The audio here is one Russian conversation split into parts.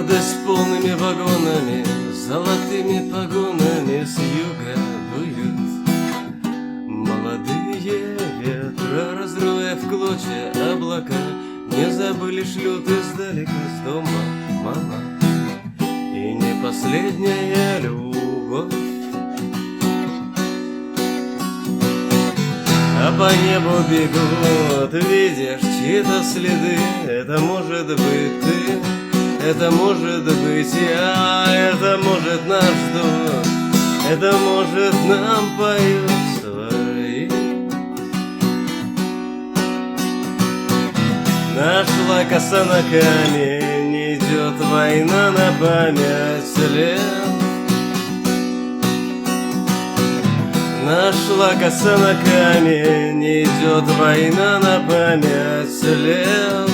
Радость полными вагонами, золотыми погонами с юга дуют. Молодые ветра, разрывая в клочья облака, не забыли, шлют издалека с дома мама. И не последняя любовь. А по небу бегут, видишь, чьи-то следы. Это может быть ты, это может быть я, это может нас ждут, это может нам поют свои. Нашла коса на камень, идет война на память лет. Нашла коса на камень, идет война на память лет.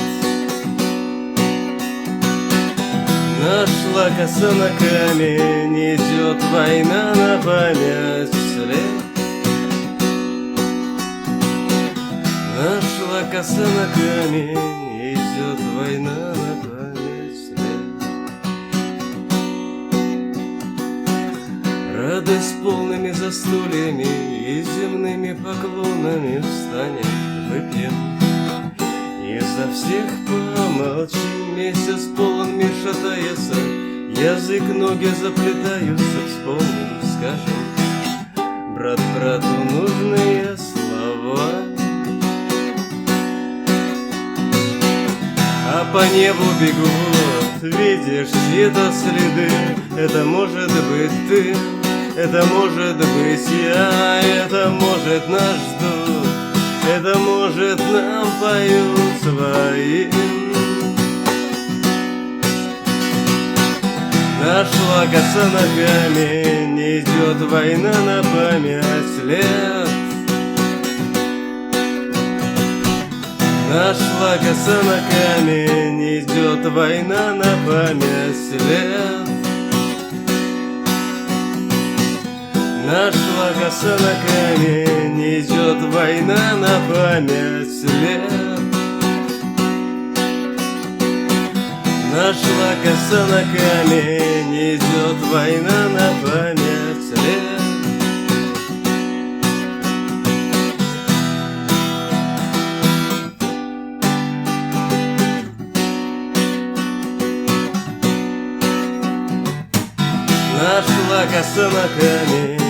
Нашла коса на камень, идет война на память лет. Нашла коса на камень, идет война на память лет. Радость полными застольями и земными поклонами встанем, выпьем. И за всех помолчим, месяц полон мир шатается, язык, ноги заплетаются, вспомним, скажем брат брату нужные слова. А по небу бегут, видишь, чьи-то следы. Это может быть ты, это может быть я, это может нас ждут, это может нам поют своим. Нашла коса на камень, идет война на память лет. Нашла коса на камень, идет война на память лет. Нашла коса на камень, идет война на память лет. Нашла коса на камень, идет война на память лет. Нашла коса на камень.